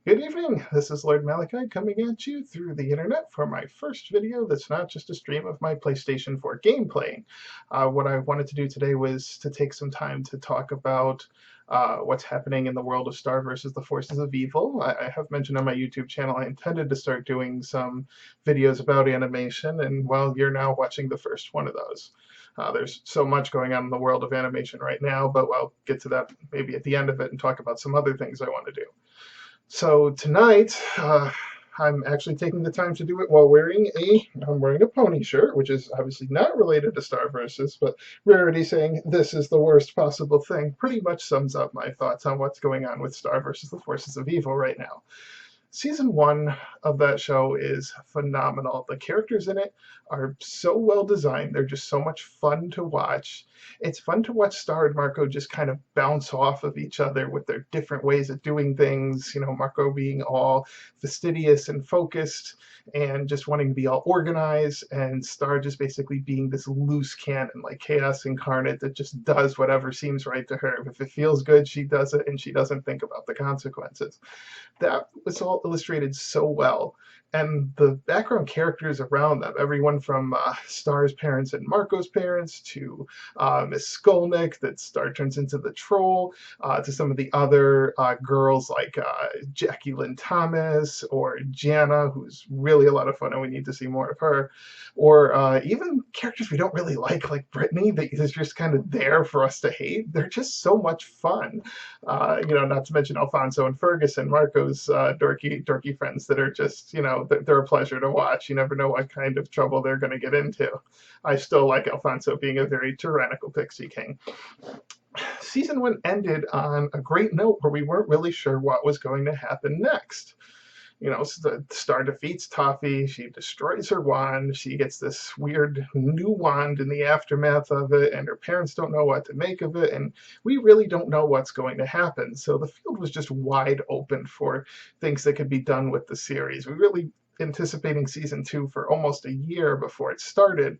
Good evening, this is Lord Malachi coming at you through the internet for my first video that's not just a stream of my PlayStation 4 gameplay. What I wanted to do today was to take some time to talk about what's happening in the world of Star versus the Forces of Evil. I have mentioned on my YouTube channel I intended to start doing some videos about animation, and well, you're now watching the first one of those. There's so much going on in the world of animation right now, but I'll get to that maybe at the end of it and talk about some other things I want to do. So tonight, I'm actually taking the time to do it while I'm wearing a pony shirt, which is obviously not related to Star Versus, but Rarity saying this is the worst possible thing pretty much sums up my thoughts on what's going on with Star versus the Forces of Evil right now. Season one of that show is phenomenal. The characters in it are so well designed. They're just so much fun to watch. It's fun to watch Star and Marco just kind of bounce off of each other with their different ways of doing things. You know, Marco being all fastidious and focused and just wanting to be all organized, and Star just basically being this loose cannon, like chaos incarnate, that just does whatever seems right to her. If it feels good, she does it, and she doesn't think about the consequences. That was all illustrated so well. And the background characters around them, everyone from Star's parents and Marco's parents to Miss Skolnick, that Star turns into the troll, to some of the other girls like Jackie Lynn Thomas or Jana, who's really a lot of fun and we need to see more of her, or even characters we don't really like Brittany, that is just kind of there for us to hate. They're just so much fun. Not to mention Alfonso and Ferguson, Marco's dorky friends that are just, they're a pleasure to watch. You never know what kind of trouble they're going to get into. I still like Alfonso being a very tyrannical pixie king. Season one ended on a great note where we weren't really sure what was going to happen next. So the Star defeats Toffee, she destroys her wand, she gets this weird new wand in the aftermath of it, and her parents don't know what to make of it, and we really don't know what's going to happen. So the field was just wide open for things that could be done with the series. We really anticipating season two for almost a year before it started.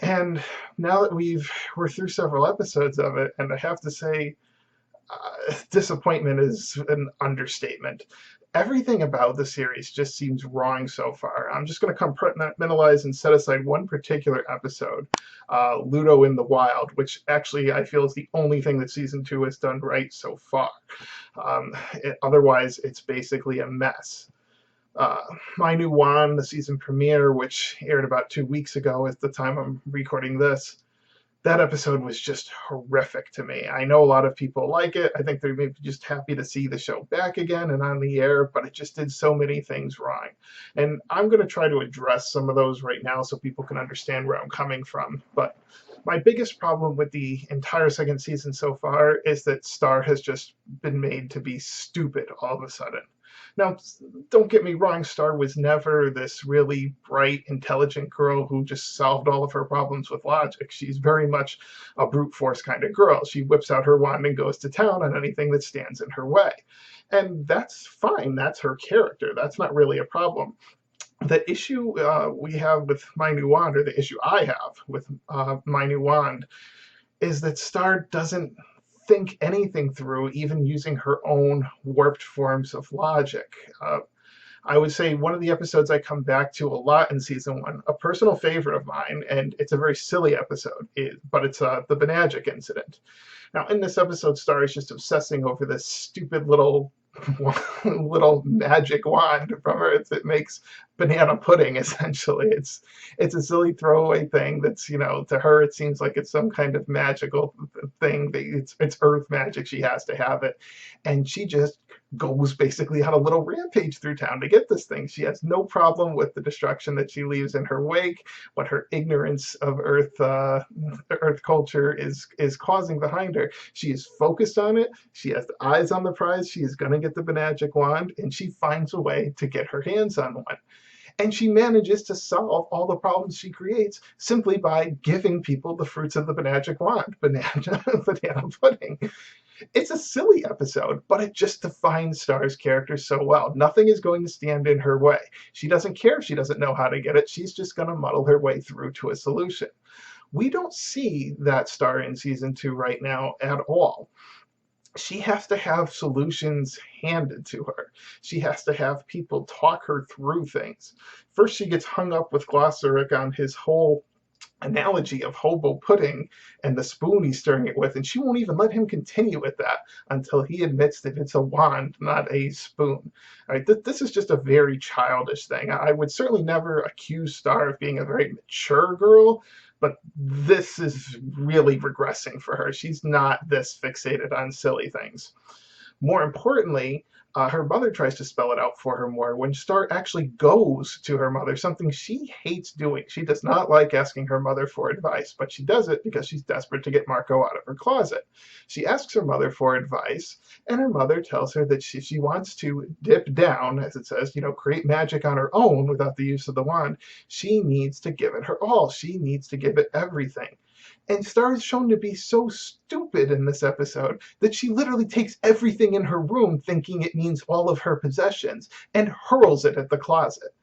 And now that we're through several episodes of it, and I have to say, disappointment is an understatement. Everything about the series just seems wrong so far. I'm just going to compartmentalize and set aside one particular episode, Ludo in the Wild, which actually I feel is the only thing that season two has done right so far. Otherwise, it's basically a mess. My New Wand, the season premiere, which aired about 2 weeks ago at the time I'm recording this, that episode was just horrific to me. I know a lot of people like it. I think they're maybe just happy to see the show back again and on the air, but it just did so many things wrong. And I'm going to try to address some of those right now so people can understand where I'm coming from. But my biggest problem with the entire second season so far is that Star has just been made to be stupid all of a sudden. Now, don't get me wrong, Star was never this really bright, intelligent girl who just solved all of her problems with logic. She's very much a brute force kind of girl. She whips out her wand and goes to town on anything that stands in her way. And that's fine. That's her character. That's not really a problem. The issue we have with My New Wand, or the issue I have with My New Wand, is that Star doesn't think anything through, even using her own warped forms of logic. I would say one of the episodes I come back to a lot in season one, a personal favorite of mine, and it's a very silly episode, but it's the Benagic incident. Now, in this episode, Star is just obsessing over this stupid little magic wand from Earth that makes banana pudding. Essentially, it's a silly throwaway thing that's, to her it seems like it's some kind of magical thing. It's Earth magic. She has to have it, and she just goes basically on a little rampage through town to get this thing. She has no problem with the destruction that she leaves in her wake, what her ignorance of Earth culture is causing behind her. She is focused on it. She has the eyes on the prize. She is going to get the Benagic wand, and she finds a way to get her hands on one. And she manages to solve all the problems she creates simply by giving people the fruits of the Benagic wand, banana pudding. It's a silly episode, but it just defines Star's character so well. Nothing is going to stand in her way. She doesn't care if she doesn't know how to get it. She's just going to muddle her way through to a solution. We don't see that Star in season two right now at all. she has to have solutions handed to her. She has to have people talk her through things. First, she gets hung up with Glossaric on his whole analogy of hobo pudding and the spoon he's stirring it with, and she won't even let him continue with that until he admits that it's a wand, not a spoon. All right, this is just a very childish thing. I would certainly never accuse Star of being a very mature girl, but this is really regressing for her. She's not this fixated on silly things. More importantly, her mother tries to spell it out for her more when Star actually goes to her mother, something she hates doing. She does not like asking her mother for advice, but she does it because she's desperate to get Marco out of her closet. She asks her mother for advice, and her mother tells her that she wants to dip down, as it says, create magic on her own without the use of the wand. She needs to give it her all. She needs to give it everything. And Star is shown to be so stupid in this episode that she literally takes everything in her room thinking it means all of her possessions and hurls it at the closet.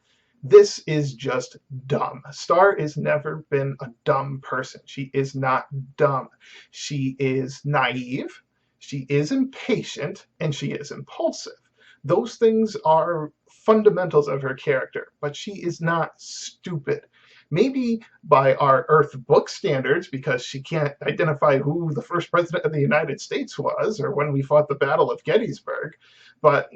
This is just dumb. Star has never been a dumb person. She is not dumb. She is naive, she is impatient, and she is impulsive. Those things are fundamentals of her character, but she is not stupid. Maybe by our Earth book standards, because she can't identify who the first president of the United States was or when we fought the Battle of Gettysburg. But,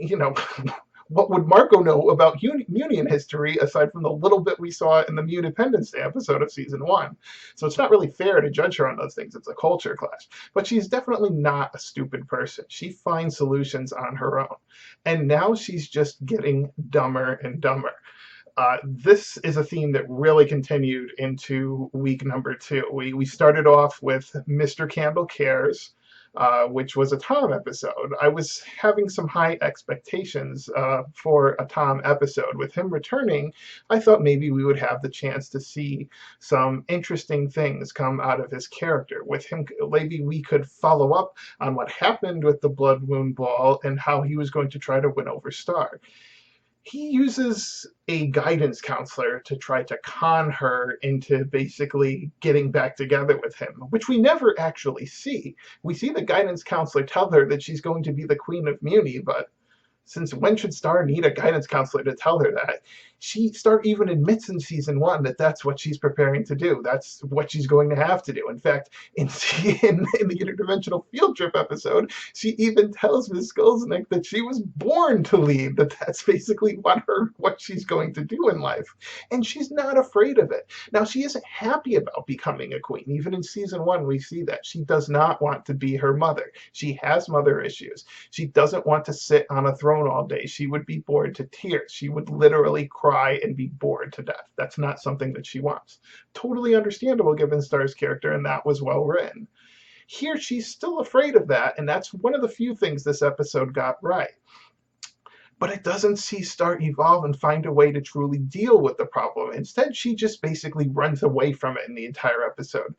what would Marco know about Union history aside from the little bit we saw in the Independence Day episode of season 1? So it's not really fair to judge her on those things. It's a culture clash. But she's definitely not a stupid person. She finds solutions on her own. And now she's just getting dumber and dumber. This is a theme that really continued into week number 2. We started off with Mr. Candle Cares, which was a Tom episode. I was having some high expectations for a Tom episode. With him returning, I thought maybe we would have the chance to see some interesting things come out of his character. With him, maybe we could follow up on what happened with the Blood Moon Ball and how he was going to try to win over Star. He uses a guidance counselor to try to con her into basically getting back together with him, which we never actually see. We see the guidance counselor tell her that she's going to be the Queen of Muni, but since when should Star need a guidance counselor to tell her that? Star even admits in season 1 that that's what she's preparing to do. That's what she's going to have to do. In fact, in the interdimensional field trip episode, she even tells Ms. Skolznick that she was born to lead, that's basically what she's going to do in life. And she's not afraid of it. Now, she isn't happy about becoming a queen. Even in season 1, we see that. She does not want to be her mother. She has mother issues. She doesn't want to sit on a throne all day. She would be bored to tears. She would literally cry and be bored to death. That's not something that she wants. Totally understandable given Star's character, and that was well written. Here, she's still afraid of that, and that's one of the few things this episode got right. But it doesn't see Star evolve and find a way to truly deal with the problem. Instead, she just basically runs away from it in the entire episode.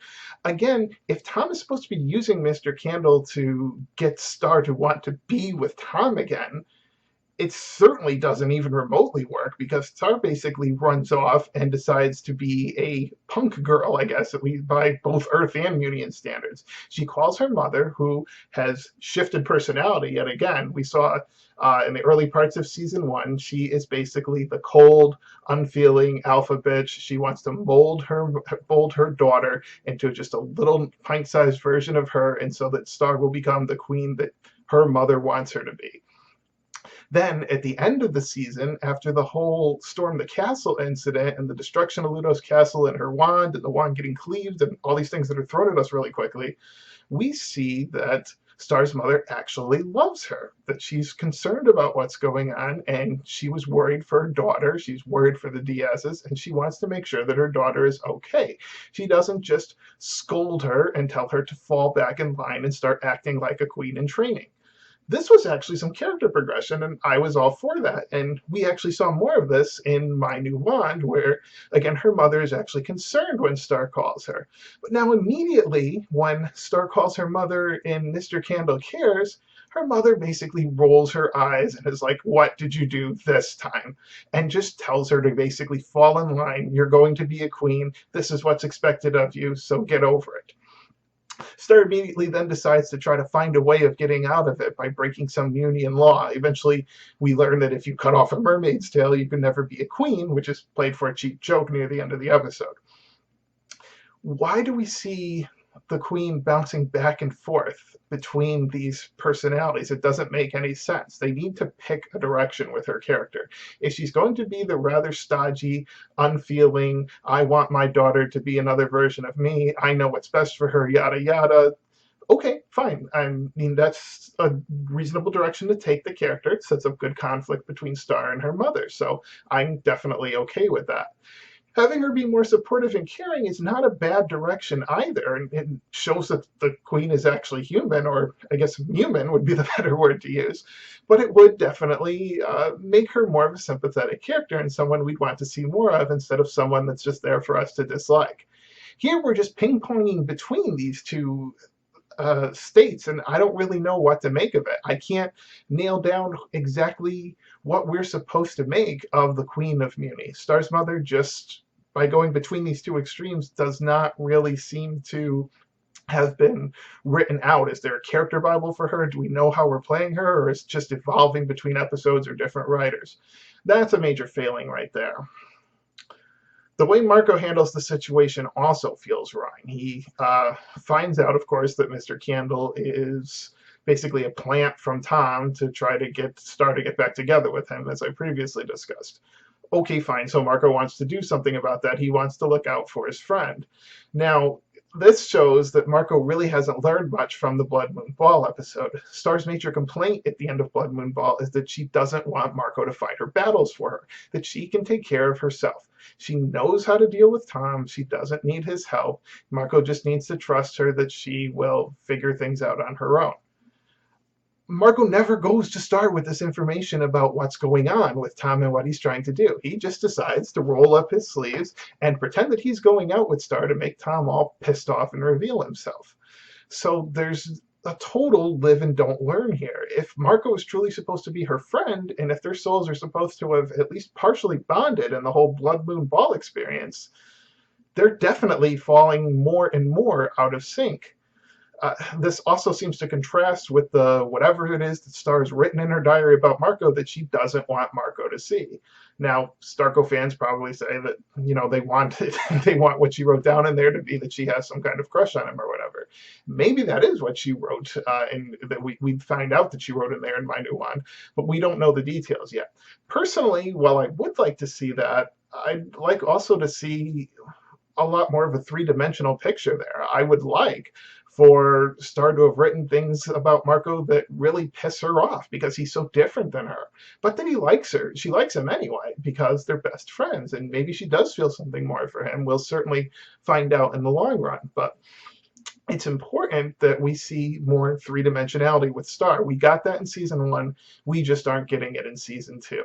Again, if Tom is supposed to be using Mr. Candle to get Star to want to be with Tom again, it certainly doesn't even remotely work because Star basically runs off and decides to be a punk girl, I guess, at least by both Earth and Union standards. She calls her mother, who has shifted personality yet again. We saw in the early parts of season 1, she is basically the cold, unfeeling alpha bitch. She wants to mold her daughter into just a little pint-sized version of her, and so that Star will become the queen that her mother wants her to be. Then, at the end of the season, after the whole Storm the Castle incident and the destruction of Ludo's castle and her wand and the wand getting cleaved and all these things that are thrown at us really quickly, we see that Star's mother actually loves her, that she's concerned about what's going on, and she was worried for her daughter, she's worried for the Diaz's, and she wants to make sure that her daughter is okay. She doesn't just scold her and tell her to fall back in line and start acting like a queen in training. This was actually some character progression, and I was all for that. And we actually saw more of this in My New Wand, where, again, her mother is actually concerned when Star calls her. But now immediately, when Star calls her mother in Mr. Candle Cares, her mother basically rolls her eyes and is like, "What did you do this time?" And just tells her to basically fall in line. You're going to be a queen. This is what's expected of you, so get over it. Star immediately then decides to try to find a way of getting out of it by breaking some union law. Eventually, we learn that if you cut off a mermaid's tail, you can never be a queen, which is played for a cheap joke near the end of the episode. Why do we see the queen bouncing back and forth between these personalities? It doesn't make any sense. They need to pick a direction with her character. If she's going to be the rather stodgy, unfeeling, I want my daughter to be another version of me, I know what's best for her, yada yada, okay, fine. I mean, that's a reasonable direction to take the character. It sets up good conflict between Star and her mother, so I'm definitely okay with that. Having her be more supportive and caring is not a bad direction either, and it shows that the queen is actually human, or I guess human would be the better word to use, but it would definitely make her more of a sympathetic character and someone we'd want to see more of instead of someone that's just there for us to dislike. Here we're just ping-ponging between these two states, and I don't really know what to make of it. I can't nail down exactly what we're supposed to make of the Queen of Muni. Star's mother, just by going between these two extremes, does not really seem to have been written out. Is there a character Bible for her? Do we know how we're playing her, or is it just evolving between episodes or different writers? That's a major failing right there. The way Marco handles the situation also feels wrong. He finds out, of course, that Mr. Candle is basically a plant from Tom to try to get Star to get back together with him, as I previously discussed. Okay, fine. So Marco wants to do something about that. He wants to look out for his friend. Now, this shows that Marco really hasn't learned much from the Blood Moon Ball episode. Star's major complaint at the end of Blood Moon Ball is that she doesn't want Marco to fight her battles for her, that she can take care of herself. She knows how to deal with Tom. She doesn't need his help. Marco just needs to trust her that she will figure things out on her own. Marco never goes to Star with this information about what's going on with Tom and what he's trying to do. He just decides to roll up his sleeves and pretend that he's going out with Star to make Tom all pissed off and reveal himself. So there's a total live and don't learn here. If Marco is truly supposed to be her friend, and if their souls are supposed to have at least partially bonded in the whole Blood Moon Ball experience, they're definitely falling more and more out of sync. This also seems to contrast with the whatever it is that Star's written in her diary about Marco that she doesn't want Marco to see. Now, Starco fans probably say that they want it, they want what she wrote down in there to be that she has some kind of crush on him or whatever. Maybe that is what she wrote, and that we find out that she wrote in there in My New One, but we don't know the details yet. Personally, while I would like to see that, I'd like also to see a lot more of a three-dimensional picture there. I would like for Star to have written things about Marco that really piss her off because he's so different than her. But then he likes her. She likes him anyway because they're best friends, and maybe she does feel something more for him. We'll certainly find out in the long run. But it's important that we see more three-dimensionality with Star. We got that in season 1. We just aren't getting it in season 2.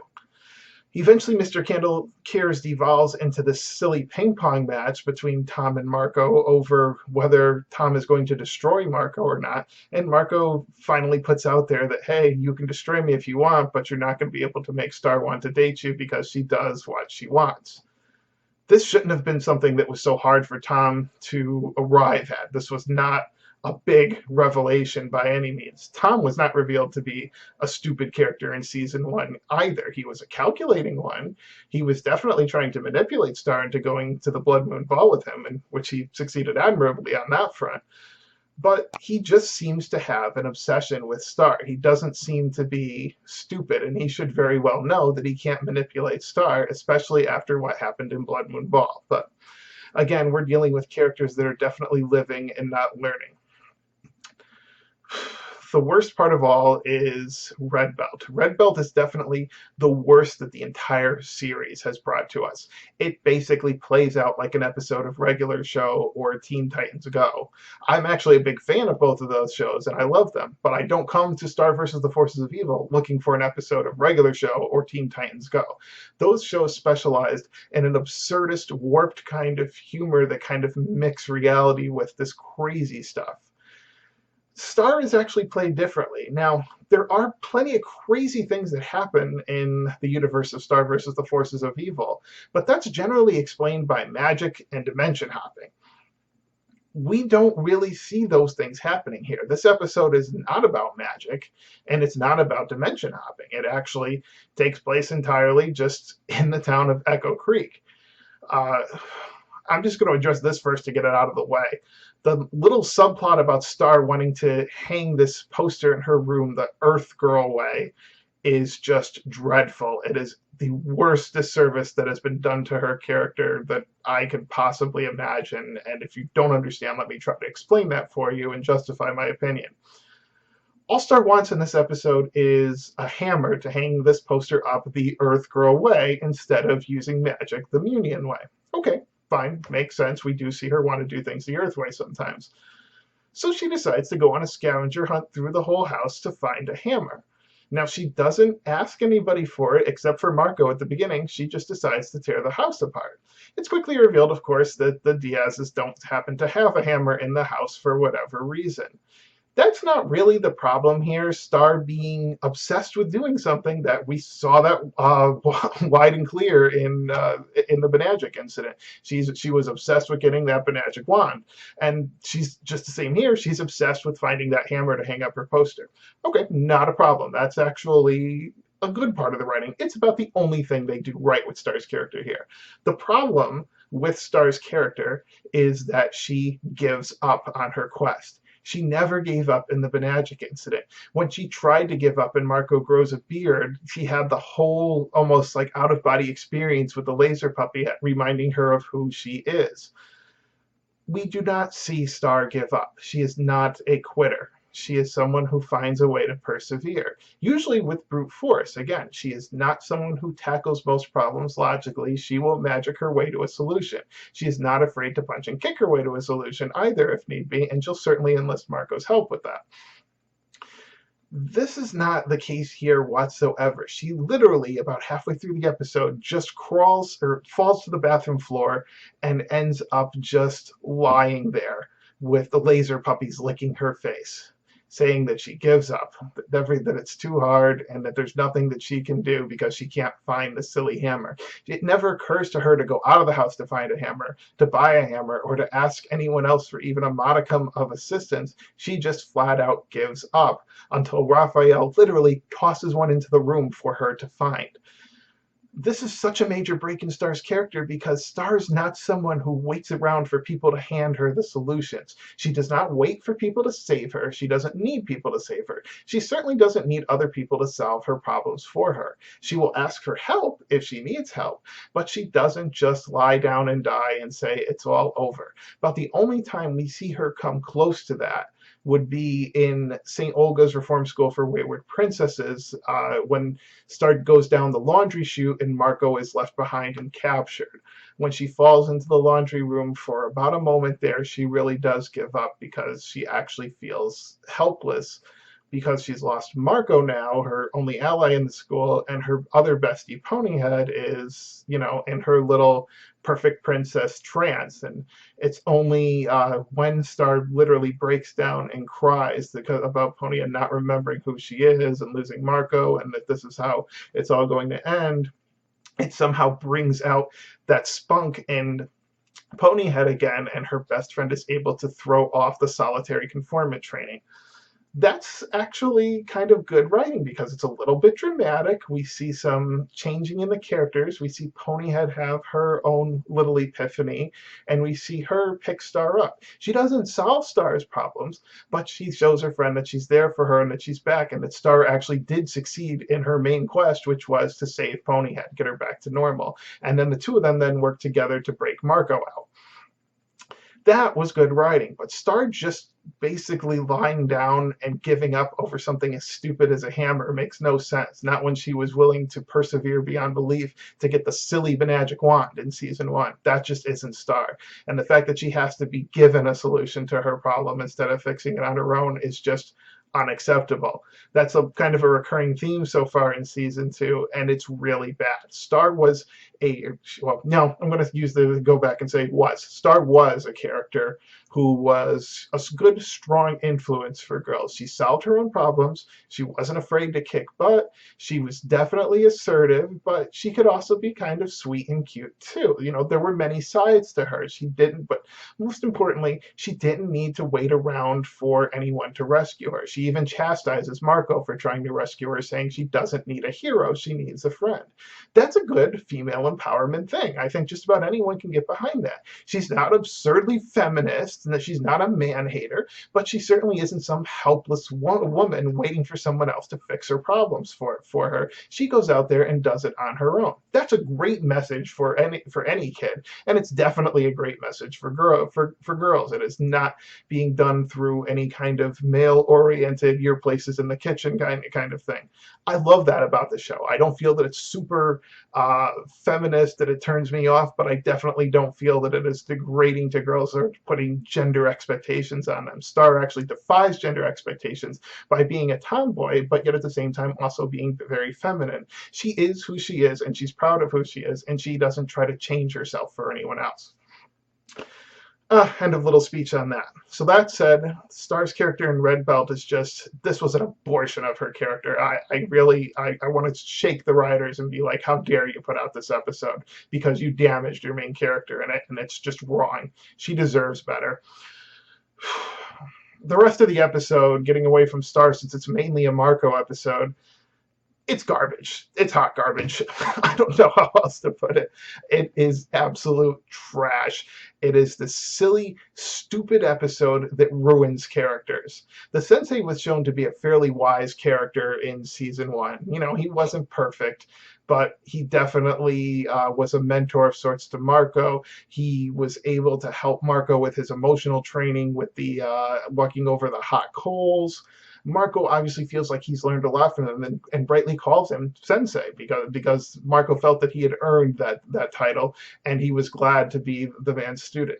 Eventually, Mr. Candle Cares devolves into this silly ping-pong match between Tom and Marco over whether Tom is going to destroy Marco or not. And Marco finally puts out there that, hey, you can destroy me if you want, but you're not going to be able to make Star want to date you because she does what she wants. This shouldn't have been something that was so hard for Tom to arrive at. This was not a big revelation by any means. Tom was not revealed to be a stupid character in season 1 either. He was a calculating one. He was definitely trying to manipulate Star into going to the Blood Moon Ball with him, in which he succeeded admirably on that front. But he just seems to have an obsession with Star. He doesn't seem to be stupid, and he should very well know that he can't manipulate Star, especially after what happened in Blood Moon Ball. But again, we're dealing with characters that are definitely living and not learning. The worst part of all is Red Belt. Red Belt is definitely the worst that the entire series has brought to us. It basically plays out like an episode of Regular Show or Teen Titans Go. I'm actually a big fan of both of those shows, and I love them, but I don't come to Star vs. the Forces of Evil looking for an episode of Regular Show or Teen Titans Go. Those shows specialized in an absurdist, warped kind of humor that kind of mix reality with this crazy stuff. Star is actually played differently. Now, there are plenty of crazy things that happen in the universe of Star versus the Forces of Evil, but that's generally explained by magic and dimension hopping. we don't really see those things happening here. This episode is not about magic, and it's not about dimension hopping. It actually takes place entirely just in the town of Echo Creek. Uh, I'm just going to address this first to get it out of the way. The little subplot about Star wanting to hang this poster in her room the Earth Girl way is just dreadful. It is the worst disservice that has been done to her character that I could possibly imagine. And if you don't understand, let me try to explain that for you and justify my opinion. All Star wants in this episode is a hammer to hang this poster up the Earth Girl way instead of using magic the Munian way. Okay, fine, makes sense. We do see her want to do things the Earth way sometimes. So she decides to go on a scavenger hunt through the whole house to find a hammer. Now, she doesn't ask anybody for it except for Marco at the beginning. She just decides to tear the house apart. It's quickly revealed, of course, that the Diazes don't happen to have a hammer in the house for whatever reason. That's not really the problem here. Star being obsessed with doing something that we saw that wide and clear in the Benagic incident. She was obsessed with getting that Benagic wand, and she's just the same here. She's obsessed with finding that hammer to hang up her poster. Okay, not a problem. That's actually a good part of the writing. It's about the only thing they do right with Star's character here. The problem with Star's character is that she gives up on her quest. She never gave up in the Benagic incident. When she tried to give up and Marco grows a beard, she had the whole almost like out-of-body experience with the laser puppy reminding her of who she is. We do not see Star give up. She is not a quitter. She is someone who finds a way to persevere, usually with brute force. Again, she is not someone who tackles most problems logically. She will magic her way to a solution. She is not afraid to punch and kick her way to a solution either if need be, and she'll certainly enlist Marco's help with that. This is not the case here whatsoever. She literally, about halfway through the episode, just crawls or falls to the bathroom floor and ends up just lying there with the laser puppies licking her face, saying that she gives up, that it's too hard, and that there's nothing that she can do because she can't find the silly hammer. It never occurs to her to go out of the house to find a hammer, to buy a hammer, or to ask anyone else for even a modicum of assistance. She just flat out gives up until Raphael literally tosses one into the room for her to find. This is such a major break in Star's character because Star's not someone who waits around for people to hand her the solutions. She does not wait for people to save her. She doesn't need people to save her. She certainly doesn't need other people to solve her problems for her. She will ask for help if she needs help, but she doesn't just lie down and die and say it's all over. About the only time we see her come close to that would be in St. Olga's Reform School for Wayward Princesses when Star goes down the laundry chute and Marco is left behind and captured. When she falls into the laundry room for about a moment there, she really does give up because she actually feels helpless because she's lost Marco now, her only ally in the school, and her other bestie, Ponyhead, is, in her little perfect princess trance. And it's only when Star literally breaks down and cries about Ponyhead not remembering who she is and losing Marco and that this is how it's all going to end, it somehow brings out that spunk in Ponyhead again, and her best friend is able to throw off the solitary confinement training. That's actually kind of good writing because it's a little bit dramatic. We see some changing in the characters. We see Ponyhead have her own little epiphany, and we see her pick Star up. She doesn't solve Star's problems, but she shows her friend that she's there for her and that she's back, and that Star actually did succeed in her main quest, which was to save Ponyhead, get her back to normal. And then the two of them then work together to break Marco out. That was good writing, but Star just basically lying down and giving up over something as stupid as a hammer makes no sense. Not when she was willing to persevere beyond belief to get the silly Benagic wand in season 1. That just isn't Star. And the fact that she has to be given a solution to her problem instead of fixing it on her own is just unacceptable. That's a kind of a recurring theme so far in season 2, and it's really bad. Star was I'm going to go back and say Star was a character who was a good, strong influence for girls. She solved her own problems. She wasn't afraid to kick butt. She was definitely assertive, but she could also be kind of sweet and cute too. There were many sides to her. But most importantly, she didn't need to wait around for anyone to rescue her. She even chastises Marco for trying to rescue her, saying she doesn't need a hero, she needs a friend. That's a good female empowerment thing. I think just about anyone can get behind that. She's not absurdly feminist, and that she's not a man hater, but she certainly isn't some helpless woman waiting for someone else to fix her problems for her. She goes out there and does it on her own. That's a great message for any kid, and it's definitely a great message for girls. It is not being done through any kind of male-oriented "your place is in the kitchen" kind of thing. I love that about the show. I don't feel that it's super feminist, that it turns me off, but I definitely don't feel that it is degrading to girls or putting gender expectations on them. Star actually defies gender expectations by being a tomboy, but yet at the same time also being very feminine. She is who she is, and she's proud of who she is, and she doesn't try to change herself for anyone else. End of little speech on that. So that said, Star's character in Red Belt this was an abortion of her character. I want to shake the writers and be like, how dare you put out this episode, because you damaged your main character in it, and it's just wrong. She deserves better. The rest of the episode, getting away from Star since it's mainly a Marco episode, it's garbage. It's hot garbage. I don't know how else to put it. It is absolute trash. It is the silly, stupid episode that ruins characters. The sensei was shown to be a fairly wise character in season 1. He wasn't perfect, but he definitely was a mentor of sorts to Marco. He was able to help Marco with his emotional training, with the walking over the hot coals. Marco obviously feels like he's learned a lot from him, and rightly calls him sensei, because Marco felt that he had earned that title, and he was glad to be the man's student.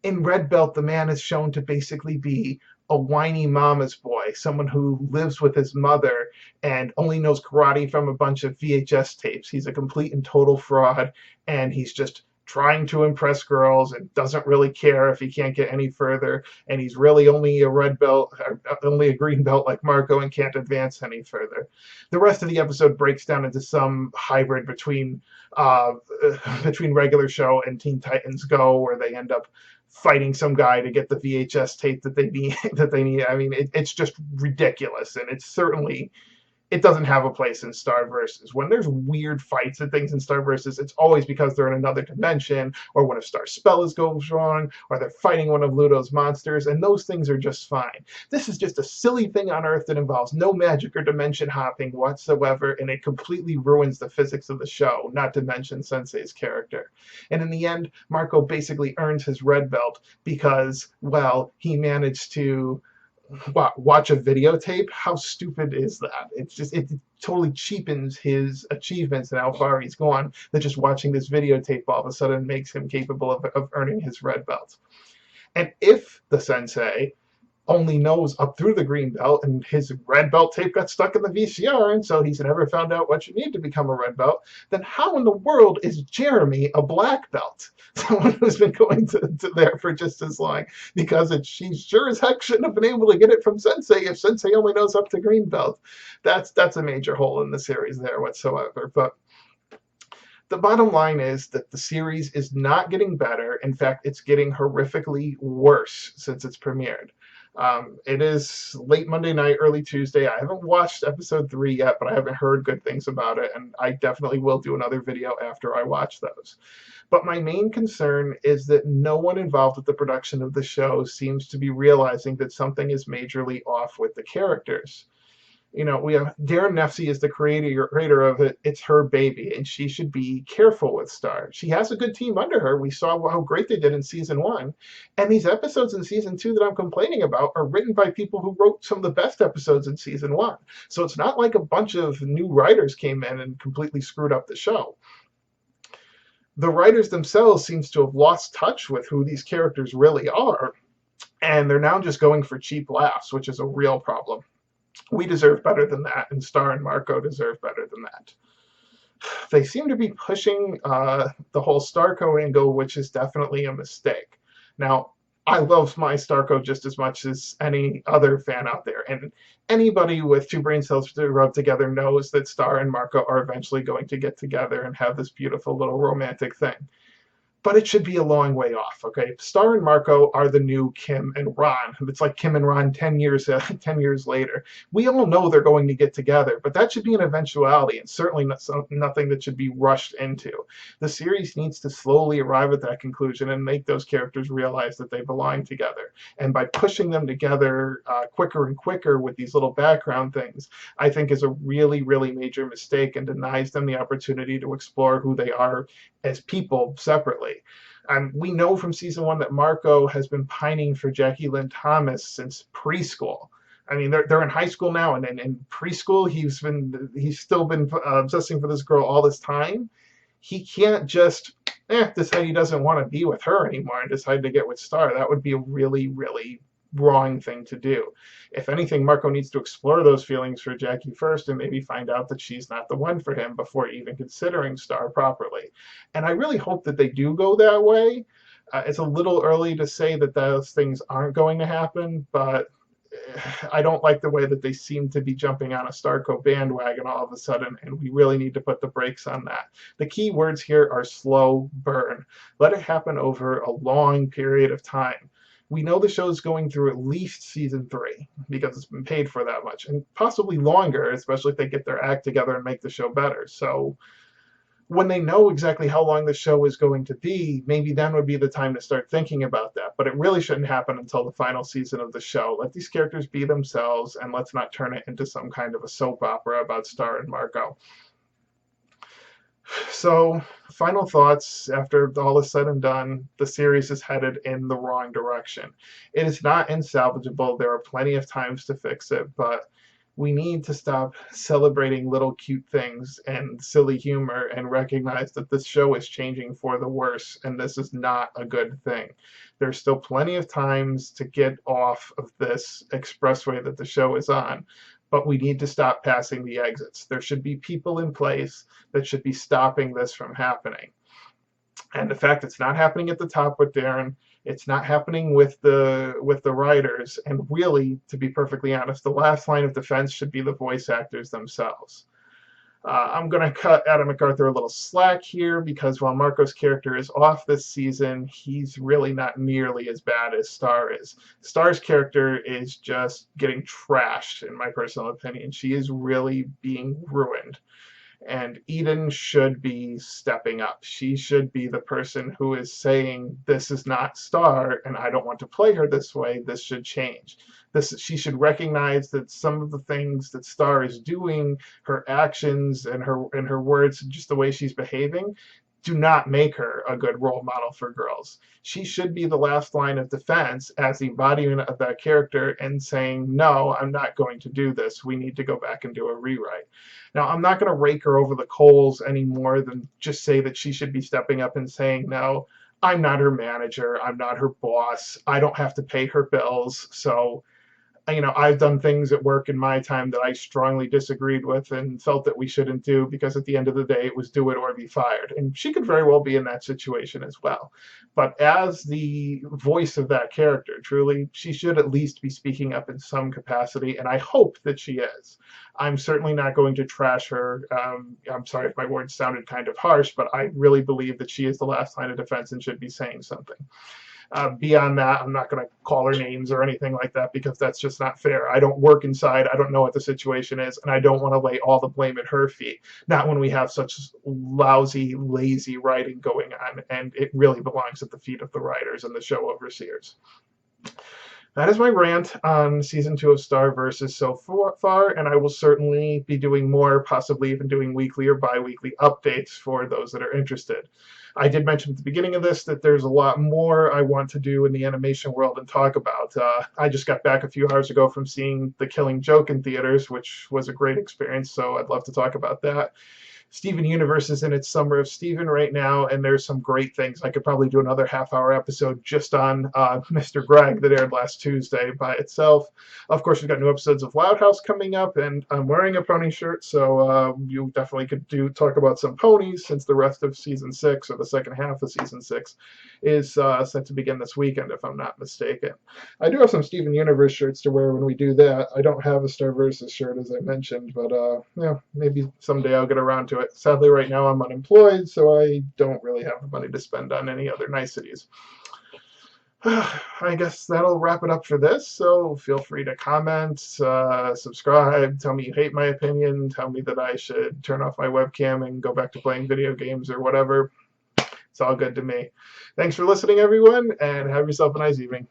In Red Belt, the man is shown to basically be a whiny mama's boy, someone who lives with his mother and only knows karate from a bunch of VHS tapes. He's a complete and total fraud, and he's just trying to impress girls and doesn't really care if he can't get any further, and he's really only a red belt, only a green belt like Marco, and can't advance any further. The rest of the episode breaks down into some hybrid between regular show and Teen Titans Go, where they end up fighting some guy to get the VHS tape that they need. I mean, it's just ridiculous, and it doesn't have a place in Star Versus. When there's weird fights and things in Star Versus, it's always because they're in another dimension, or one of Star's spells goes wrong, or they're fighting one of Ludo's monsters, and those things are just fine. This is just a silly thing on Earth that involves no magic or dimension hopping whatsoever, and it completely ruins the physics of the show, not to mention Sensei's character. And in the end, Marco basically earns his red belt because, well, he managed to watch a videotape. How stupid is that? It totally cheapens his achievements and how far he's gone, that just watching this videotape all of a sudden makes him capable of earning his red belt. And if the sensei only knows up through the green belt, and his red belt tape got stuck in the VCR, and so he's never found out what you need to become a red belt, then how in the world is Jeremy a black belt? Someone who's been going to there for just as long, because she sure as heck shouldn't have been able to get it from Sensei if Sensei only knows up to green belt. That's a major hole in the series there whatsoever. But the bottom line is that the series is not getting better. In fact, it's getting horrifically worse since it's premiered. It is late Monday night, early Tuesday. I haven't watched episode 3 yet, but I haven't heard good things about it, and I definitely will do another video after I watch those. But my main concern is that no one involved with the production of the show seems to be realizing that something is majorly off with the characters. We have Darren Nefsey is the creator of it. It's her baby, and she should be careful with Star. She has a good team under her. We saw how great they did in season 1. And these episodes in season 2 that I'm complaining about are written by people who wrote some of the best episodes in season 1. So it's not like a bunch of new writers came in and completely screwed up the show. The writers themselves seems to have lost touch with who these characters really are, and they're now just going for cheap laughs, which is a real problem. We deserve better than that, and Star and Marco deserve better than that. They seem to be pushing the whole Starco angle, which is definitely a mistake. Now, I love my Starco just as much as any other fan out there. And anybody with two brain cells to rub together knows that Star and Marco are eventually going to get together and have this beautiful little romantic thing. But it should be a long way off. Okay, Star and Marco are the new Kim and Ron. It's like Kim and Ron 10 years 10 years later. We all know they're going to get together, but that should be an eventuality, and certainly nothing that should be rushed into. The series needs to slowly arrive at that conclusion and make those characters realize that they belong together. And by pushing them together quicker and quicker with these little background things, I think is a really, really major mistake and denies them the opportunity to explore who they are as people separately. We know from season one that Marco has been pining for Jackie Lynn Thomas since preschool. I mean, they're in high school now, and in preschool he's still been obsessing for this girl all this time. He can't just decide he doesn't want to be with her anymore and decide to get with Star. That would be a really, really wrong thing to do. If anything, Marco needs to explore those feelings for Jackie first and maybe find out that she's not the one for him before even considering Star properly. And I really hope that they do go that way. It's a little early to say that those things aren't going to happen, but I don't like the way that they seem to be jumping on a Starco bandwagon all of a sudden, and we really need to put the brakes on that. The key words here are slow burn. Let it happen over a long period of time. We know the show's going through at least season 3 because it's been paid for that much, and possibly longer, especially if they get their act together and make the show better. So when they know exactly how long the show is going to be, maybe then would be the time to start thinking about that. But it really shouldn't happen until the final season of the show. Let these characters be themselves, and let's not turn it into some kind of a soap opera about Star and Marco. So, final thoughts after all is said and done, the series is headed in the wrong direction. It is not insalvageable. There are plenty of times to fix it, but we need to stop celebrating little cute things and silly humor and recognize that this show is changing for the worse, and this is not a good thing. There's still plenty of times to get off of this expressway that the show is on, but we need to stop passing the exits. There should be people in place that should be stopping this from happening. And the fact it's not happening at the top with Darren, it's not happening with the writers, and really, to be perfectly honest, the last line of defense should be the voice actors themselves. I'm going to cut Adam MacArthur a little slack here because while Marco's character is off this season, he's really not nearly as bad as Star is. Star's character is just getting trashed, in my personal opinion. She is really being ruined. And Eden should be stepping up. She should be the person who is saying, this is not Star, and I don't want to play her this way. This should change. She should recognize that some of the things that Star is doing, her actions and her words, just the way she's behaving, do not make her a good role model for girls. She should be the last line of defense as the embodiment of that character and saying, no, I'm not going to do this. We need to go back and do a rewrite. Now, I'm not going to rake her over the coals any more than just say that she should be stepping up and saying, no, I'm not her manager. I'm not her boss. I don't have to pay her bills. So, I've done things at work in my time that I strongly disagreed with and felt that we shouldn't do because at the end of the day, it was do it or be fired. And she could very well be in that situation as well. But as the voice of that character, truly, she should at least be speaking up in some capacity, and I hope that she is. I'm certainly not going to trash her. I'm sorry if my words sounded kind of harsh, but I really believe that she is the last line of defense and should be saying something. Beyond that, I'm not going to call her names or anything like that because that's just not fair. I don't work inside. I don't know what the situation is, and I don't want to lay all the blame at her feet. Not when we have such lousy, lazy writing going on, and it really belongs at the feet of the writers and the show overseers. That is my rant on season 2 of Starverse so far, and I will certainly be doing more, possibly even doing weekly or bi-weekly updates for those that are interested. I did mention at the beginning of this that there's a lot more I want to do in the animation world and talk about. I just got back a few hours ago from seeing The Killing Joke in theaters, which was a great experience, so I'd love to talk about that. Steven Universe is in its summer of Steven right now, and there's some great things. I could probably do another half-hour episode just on Mr. Greg that aired last Tuesday by itself. Of course, we've got new episodes of Loud House coming up, and I'm wearing a pony shirt, so you definitely could talk about some ponies since the rest of season 6, or the second half of season 6, is set to begin this weekend, if I'm not mistaken. I do have some Steven Universe shirts to wear when we do that. I don't have a Star Versus shirt, as I mentioned, but yeah, maybe someday I'll get around to it. Sadly, right now I'm unemployed, so I don't really have the money to spend on any other niceties. I guess that'll wrap it up for this, so feel free to comment, subscribe, tell me you hate my opinion, tell me that I should turn off my webcam and go back to playing video games or whatever. It's all good to me. Thanks for listening, everyone, and have yourself a nice evening.